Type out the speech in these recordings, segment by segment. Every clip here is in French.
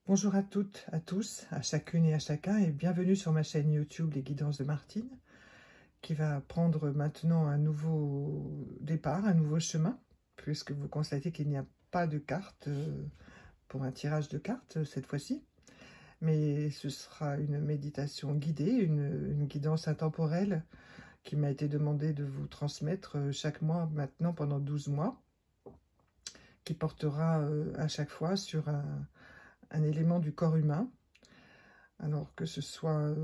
Bonjour à toutes, à tous, à chacune et à chacun, et bienvenue sur ma chaîne YouTube Les Guidances de Martine, qui va prendre maintenant un nouveau départ, un nouveau chemin, puisque vous constatez qu'il n'y a pas de carte pour un tirage de cartes cette fois-ci, mais ce sera une méditation guidée, une guidance intemporelle qui m'a été demandé de vous transmettre chaque mois maintenant pendant 12 mois, qui portera à chaque fois sur un élément du corps humain. Alors que ce soit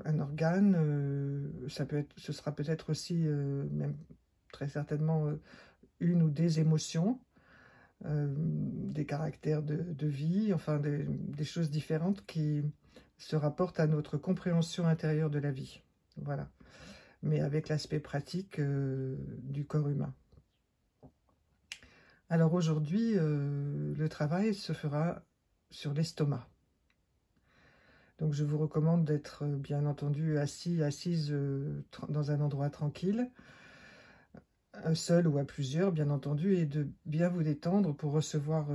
un organe, ce sera peut-être aussi, même très certainement, une ou des émotions, des caractères de vie, enfin des choses différentes qui se rapportent à notre compréhension intérieure de la vie. Voilà, mais avec l'aspect pratique du corps humain. Alors aujourd'hui, le travail se fera sur l'estomac. Donc je vous recommande d'être bien entendu assise dans un endroit tranquille, seul ou à plusieurs bien entendu, et de bien vous détendre pour recevoir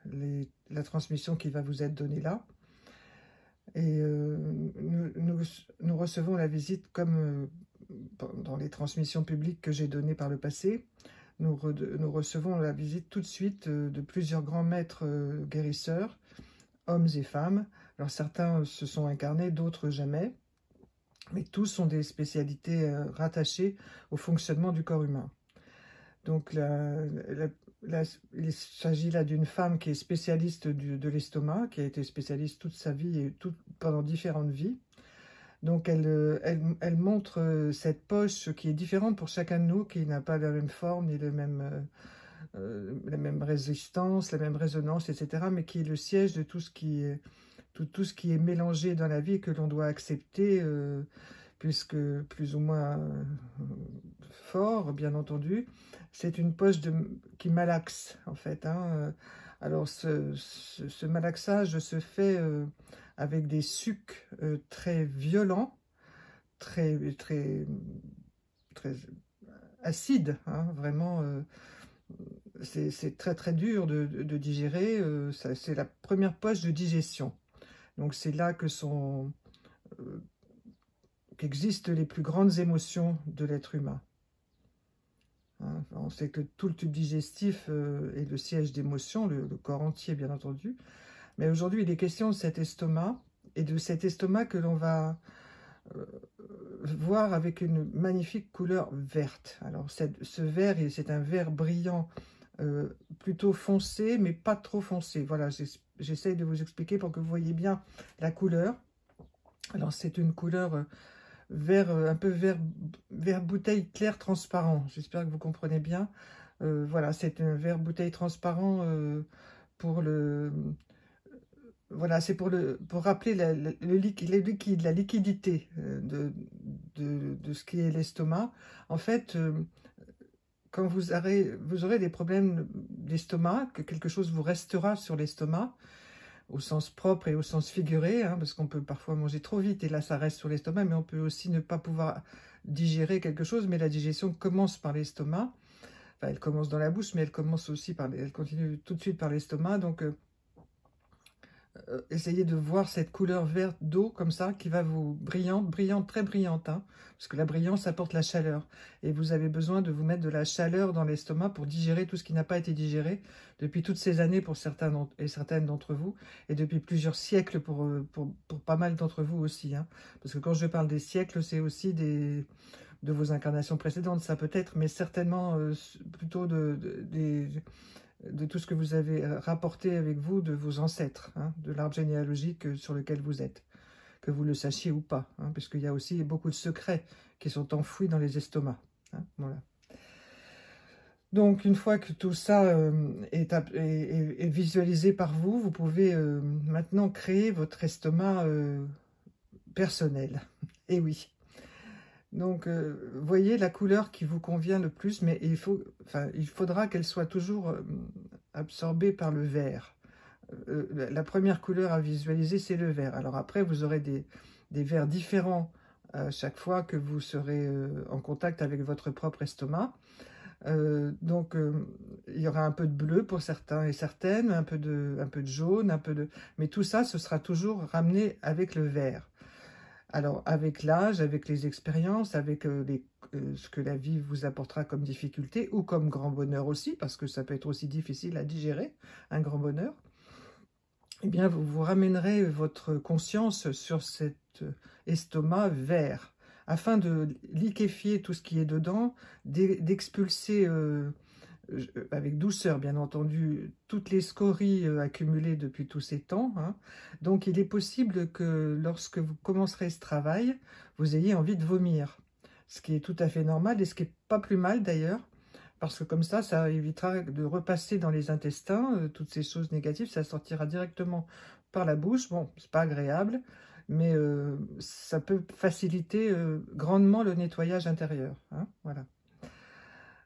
la transmission qui va vous être donnée là. Et nous recevons la visite comme dans les transmissions publiques que j'ai données par le passé. Nous recevons la visite tout de suite de plusieurs grands maîtres guérisseurs, hommes et femmes. Alors certains se sont incarnés, d'autres jamais, mais tous ont des spécialités rattachées au fonctionnement du corps humain. Donc il s'agit là d'une femme qui est spécialiste de l'estomac, qui a été spécialiste toute sa vie et pendant différentes vies. Donc elle montre cette poche qui est différente pour chacun de nous, qui n'a pas la même forme ni la même résistance, la même résonance, etc., mais qui est le siège de tout ce qui est mélangé dans la vie et que l'on doit accepter, puisque plus ou moins fort, bien entendu. C'est une poche qui malaxe, en fait. Alors, ce malaxage se fait avec des sucs très violents, très acides, vraiment. C'est très très dur de digérer. C'est la première poche de digestion. Donc c'est là qu'existent les plus grandes émotions de l'être humain. On sait que tout le tube digestif est le siège d'émotions, le corps entier bien entendu. Mais aujourd'hui, il est question de cet estomac, et de cet estomac que l'on va voir avec une magnifique couleur verte. Alors ce vert, c'est un vert brillant, plutôt foncé, mais pas trop foncé. Voilà, j'essaye de vous expliquer pour que vous voyez bien la couleur. Alors c'est une couleur vert, un peu vert bouteille clair transparent. J'espère que vous comprenez bien. Voilà, c'est un vert bouteille transparent pour le... Voilà, c'est pour rappeler le liquide, la liquidité de ce qui est l'estomac. En fait, quand vous aurez des problèmes d'estomac, que quelque chose vous restera sur l'estomac, au sens propre et au sens figuré, parce qu'on peut parfois manger trop vite et là ça reste sur l'estomac, mais on peut aussi ne pas pouvoir digérer quelque chose, mais la digestion commence par l'estomac. Enfin, elle commence dans la bouche, mais elle commence aussi elle continue tout de suite par l'estomac. Donc essayez de voir cette couleur verte d'eau comme ça, qui va vous brillante, très brillante, parce que la brillance apporte la chaleur, et vous avez besoin de vous mettre de la chaleur dans l'estomac pour digérer tout ce qui n'a pas été digéré depuis toutes ces années pour certains et certaines d'entre vous, et depuis plusieurs siècles pour pas mal d'entre vous aussi, parce que quand je parle des siècles, c'est aussi de vos incarnations précédentes, ça peut être, mais certainement plutôt de tout ce que vous avez rapporté avec vous de vos ancêtres, de l'arbre généalogique sur lequel vous êtes, que vous le sachiez ou pas, puisqu'il y a aussi beaucoup de secrets qui sont enfouis dans les estomacs. Voilà. Donc, une fois que tout ça est visualisé par vous, vous pouvez maintenant créer votre estomac personnel. Et oui. Donc, voyez la couleur qui vous convient le plus, mais il faudra qu'elle soit toujours absorbée par le vert. La première couleur à visualiser, c'est le vert. Alors après, vous aurez des verts différents chaque fois que vous serez en contact avec votre propre estomac. Il y aura un peu de bleu pour certains et certaines, un peu de jaune, mais tout ça, ce sera toujours ramené avec le vert. Alors, avec l'âge, avec les expériences, avec ce que la vie vous apportera comme difficulté ou comme grand bonheur aussi, parce que ça peut être aussi difficile à digérer, un grand bonheur, eh bien, vous ramènerez votre conscience sur cet estomac vert, afin de liquéfier tout ce qui est dedans, d'expulser avec douceur, bien entendu, toutes les scories accumulées depuis tous ces temps, hein. Donc, il est possible que lorsque vous commencerez ce travail, vous ayez envie de vomir, ce qui est tout à fait normal et ce qui n'est pas plus mal d'ailleurs, parce que comme ça évitera de repasser dans les intestins, toutes ces choses négatives, ça sortira directement par la bouche. Bon, c'est pas agréable, mais ça peut faciliter grandement le nettoyage intérieur, hein, voilà.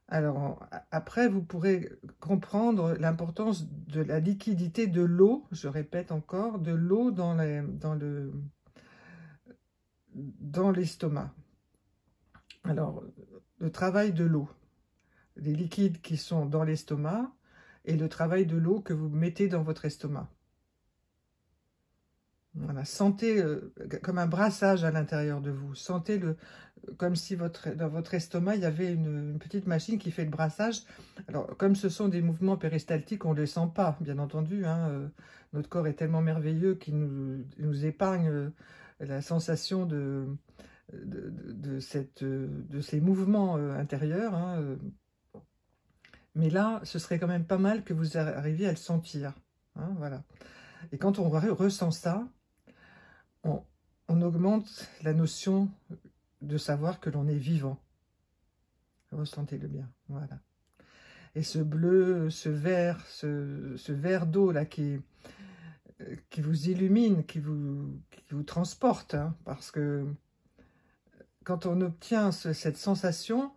Alors, après, vous pourrez comprendre l'importance de la liquidité de l'eau, je répète encore, de l'eau dans l'estomac. Alors, le travail de l'eau, les liquides qui sont dans l'estomac et le travail de l'eau que vous mettez dans votre estomac. Voilà, sentez comme un brassage à l'intérieur de vous. Sentez-le comme si dans votre estomac, il y avait une petite machine qui fait le brassage. Alors, comme ce sont des mouvements péristaltiques, on ne les sent pas, bien entendu, hein. Notre corps est tellement merveilleux qu'il nous épargne la sensation de ces mouvements intérieurs, hein. Mais là, ce serait quand même pas mal que vous arriviez à le sentir, hein, voilà. Et quand on ressent ça, on augmente la notion de savoir que l'on est vivant. Ressentez-le bien, voilà. Et ce bleu, ce vert d'eau là qui vous illumine, qui vous transporte, hein, parce que quand on obtient cette sensation,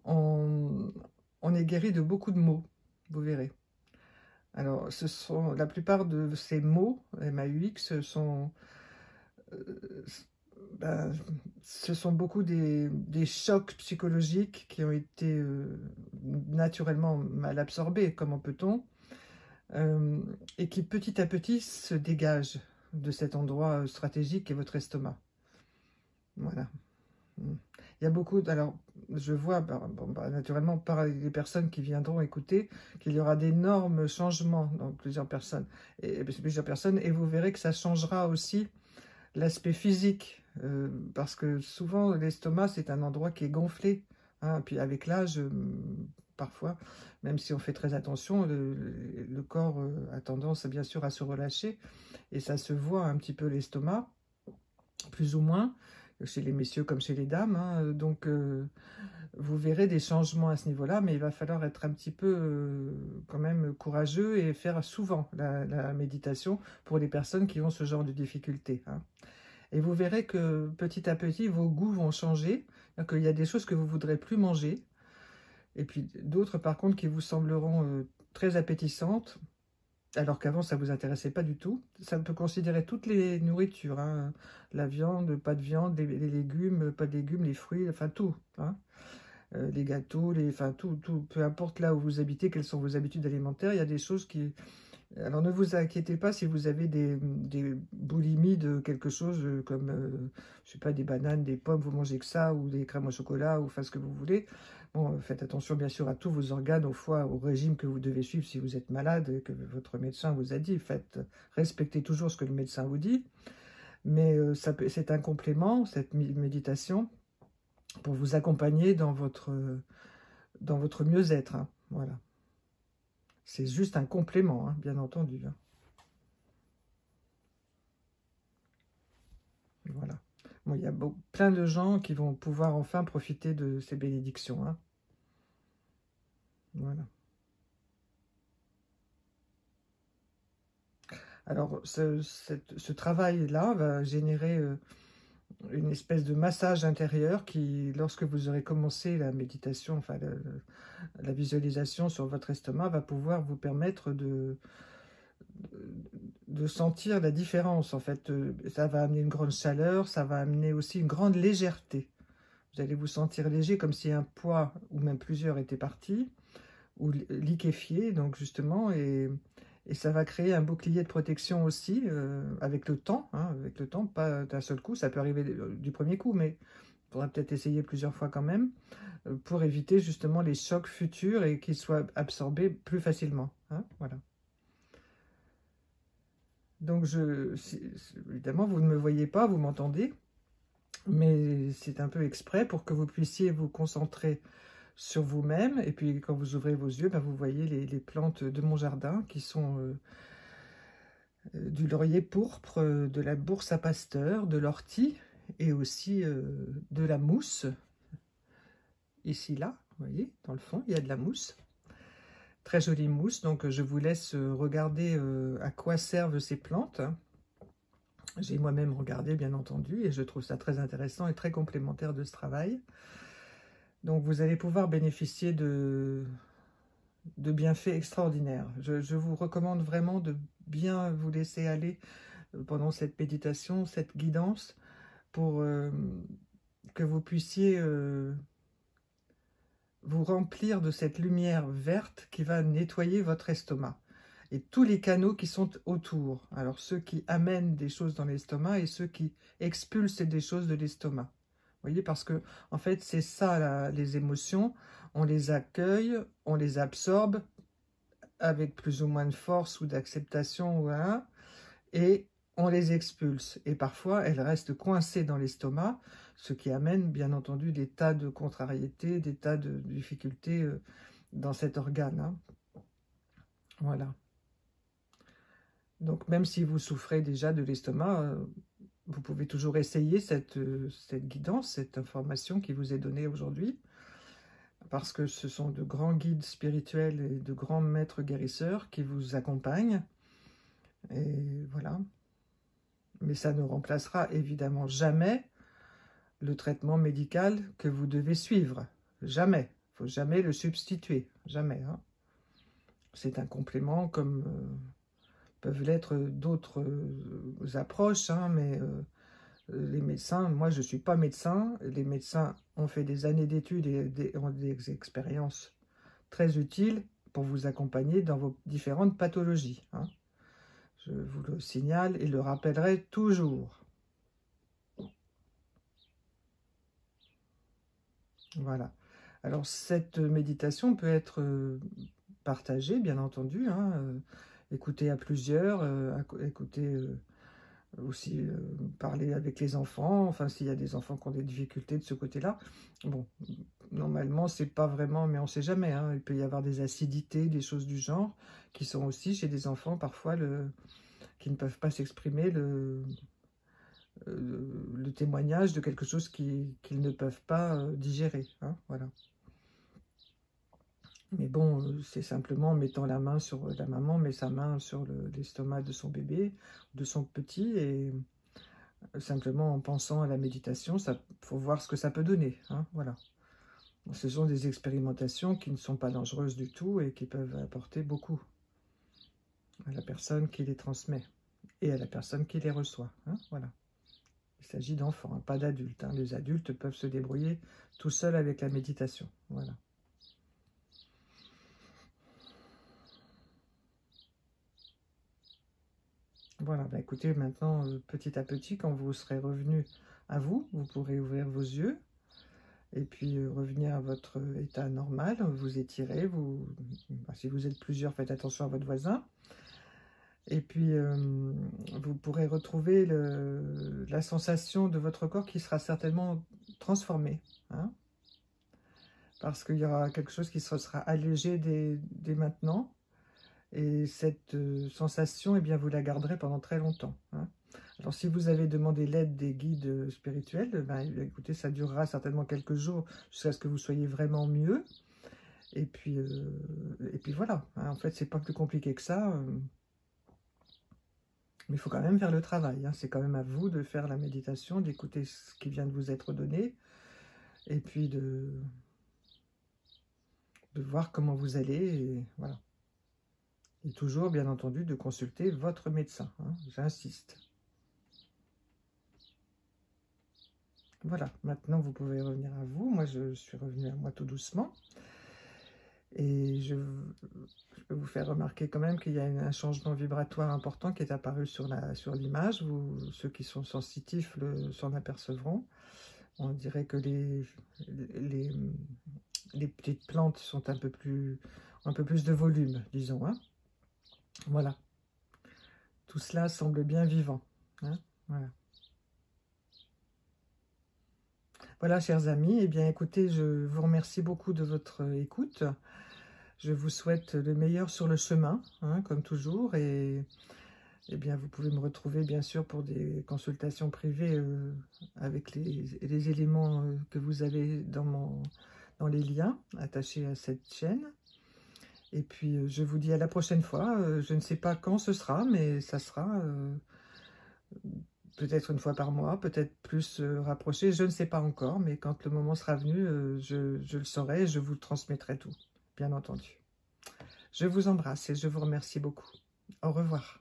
on est guéri de beaucoup de maux, vous verrez. Alors, la plupart de ces mots, MAUX, ben, ce sont beaucoup des chocs psychologiques qui ont été naturellement mal absorbés, comment peut-on, et qui petit à petit se dégagent de cet endroit stratégique qui est votre estomac. Voilà. Il y a beaucoup, alors je vois naturellement par les personnes qui viendront écouter qu'il y aura d'énormes changements dans plusieurs personnes, et vous verrez que ça changera aussi l'aspect physique, parce que souvent l'estomac c'est un endroit qui est gonflé, hein, puis avec l'âge, parfois, même si on fait très attention, le corps a tendance bien sûr à se relâcher, et ça se voit un petit peu l'estomac, plus ou moins, chez les messieurs comme chez les dames, hein. Donc vous verrez des changements à ce niveau-là, mais il va falloir être un petit peu quand même courageux et faire souvent la méditation pour les personnes qui ont ce genre de difficultés, hein. Et vous verrez que petit à petit, vos goûts vont changer. Donc, il y a des choses que vous ne voudrez plus manger. Et puis d'autres, par contre, qui vous sembleront très appétissantes, alors qu'avant, ça ne vous intéressait pas du tout. Ça peut considérer toutes les nourritures, hein. La viande, pas de viande, les légumes, pas de légumes, les fruits, enfin tout, hein. Les gâteaux, enfin tout, peu importe là où vous habitez, quelles sont vos habitudes alimentaires, il y a des choses qui... Alors ne vous inquiétez pas si vous avez des boulimies de quelque chose comme, je sais pas, des bananes, des pommes, vous mangez que ça, ou des crèmes au chocolat, ou enfin ce que vous voulez. Bon, faites attention bien sûr à tous vos organes, au foie, au régime que vous devez suivre si vous êtes malade, et que votre médecin vous a dit. Respectez toujours ce que le médecin vous dit. Mais c'est un complément, cette méditation, pour vous accompagner dans votre mieux-être, hein, voilà. C'est juste un complément, hein, bien entendu, hein. Voilà. Bon, il y a plein de gens qui vont pouvoir enfin profiter de ces bénédictions, hein. Voilà. Alors, ce travail-là va générer une espèce de massage intérieur qui, lorsque vous aurez commencé la méditation, enfin la visualisation sur votre estomac, va pouvoir vous permettre de sentir la différence. En fait, ça va amener une grande chaleur, ça va amener aussi une grande légèreté. Vous allez vous sentir léger, comme si un poids, ou même plusieurs, étaient partis, ou liquéfiés, donc justement, et ça va créer un bouclier de protection aussi, avec le temps, hein, pas d'un seul coup, ça peut arriver du premier coup, mais il faudra peut-être essayer plusieurs fois quand même, pour éviter justement les chocs futurs et qu'ils soient absorbés plus facilement, hein, voilà. Donc, évidemment, vous ne me voyez pas, vous m'entendez, mais c'est un peu exprès pour que vous puissiez vous concentrer sur vous-même. Et puis, quand vous ouvrez vos yeux, ben, vous voyez les plantes de mon jardin qui sont du laurier pourpre, de la bourse à pasteur, de l'ortie et aussi de la mousse. Ici, là, vous voyez, dans le fond, il y a de la mousse. Très jolie mousse, donc je vous laisse regarder à quoi servent ces plantes. J'ai moi-même regardé, bien entendu, et je trouve ça très intéressant et très complémentaire de ce travail. Donc, vous allez pouvoir bénéficier de bienfaits extraordinaires. Je vous recommande vraiment de bien vous laisser aller pendant cette méditation, cette guidance, pour que vous puissiez vous remplir de cette lumière verte qui va nettoyer votre estomac et tous les canaux qui sont autour. Alors ceux qui amènent des choses dans l'estomac et ceux qui expulsent des choses de l'estomac. Vous voyez, parce que en fait c'est ça les émotions, on les accueille, on les absorbe avec plus ou moins de force ou d'acceptation, voilà, et on les expulse. Et parfois, elles restent coincées dans l'estomac, ce qui amène, bien entendu, des tas de contrariétés, des tas de difficultés dans cet organe, hein. Voilà. Donc, même si vous souffrez déjà de l'estomac, vous pouvez toujours essayer cette guidance, cette information qui vous est donnée aujourd'hui, parce que ce sont de grands guides spirituels et de grands maîtres guérisseurs qui vous accompagnent. Et voilà. Mais ça ne remplacera évidemment jamais le traitement médical que vous devez suivre. Jamais. Il ne faut jamais le substituer. Jamais, hein. C'est un complément comme peuvent l'être d'autres approches, hein, mais les médecins, moi je ne suis pas médecin, les médecins ont fait des années d'études et ont des expériences très utiles pour vous accompagner dans vos différentes pathologies, hein. Je vous le signale et le rappellerai toujours. Voilà. Alors, cette méditation peut être partagée, bien entendu, hein, écoutée à plusieurs, écouter aussi, parler avec les enfants, enfin, s'il y a des enfants qui ont des difficultés de ce côté-là. Bon, normalement, c'est pas vraiment, mais on sait jamais, hein, il peut y avoir des acidités, des choses du genre, qui sont aussi chez des enfants, parfois, qui ne peuvent pas s'exprimer, le témoignage de quelque chose qu'ils ne peuvent pas digérer, hein, voilà. Mais bon, c'est simplement en mettant la main sur la maman, met sa main sur l'estomac de son bébé, de son petit, et simplement en pensant à la méditation, ça faut voir ce que ça peut donner, hein, voilà. Ce sont des expérimentations qui ne sont pas dangereuses du tout et qui peuvent apporter beaucoup à la personne qui les transmet et à la personne qui les reçoit, hein, voilà. Il s'agit d'enfants, hein, pas d'adultes, hein. Les adultes peuvent se débrouiller tout seuls avec la méditation, voilà. Voilà, bah écoutez, maintenant, petit à petit, quand vous serez revenu à vous, vous pourrez ouvrir vos yeux et puis revenir à votre état normal, vous étirez, bah, si vous êtes plusieurs, faites attention à votre voisin. Et puis, vous pourrez retrouver la sensation de votre corps qui sera certainement transformée, hein, parce qu'il y aura quelque chose qui se sera allégé dès maintenant. Et cette sensation, eh bien, vous la garderez pendant très longtemps, hein. Alors, si vous avez demandé l'aide des guides spirituels, ben, écoutez, ça durera certainement quelques jours jusqu'à ce que vous soyez vraiment mieux. Et puis voilà, hein. En fait, c'est pas plus compliqué que ça. Mais il faut quand même faire le travail, hein. C'est quand même à vous de faire la méditation, d'écouter ce qui vient de vous être donné. Et puis de voir comment vous allez. Et voilà. Et toujours, bien entendu, de consulter votre médecin, hein, j'insiste. Voilà, maintenant vous pouvez revenir à vous. Moi, je suis revenue à moi tout doucement. Et je peux vous faire remarquer quand même qu'il y a un changement vibratoire important qui est apparu sur l'image. Ceux qui sont sensitifs s'en apercevront. On dirait que les, les petites plantes sont un peu plus de volume, disons. Hein. Voilà. Tout cela semble bien vivant. Hein. Voilà. Voilà, chers amis. Eh bien, écoutez, je vous remercie beaucoup de votre écoute. Je vous souhaite le meilleur sur le chemin, hein, comme toujours. Et eh bien, vous pouvez me retrouver, bien sûr, pour des consultations privées avec les éléments que vous avez dans les liens attachés à cette chaîne. Et puis, je vous dis à la prochaine fois. Je ne sais pas quand ce sera, mais ça sera peut-être une fois par mois, peut-être plus rapproché. Je ne sais pas encore, mais quand le moment sera venu, je le saurai et je vous transmettrai tout, bien entendu. Je vous embrasse et je vous remercie beaucoup. Au revoir.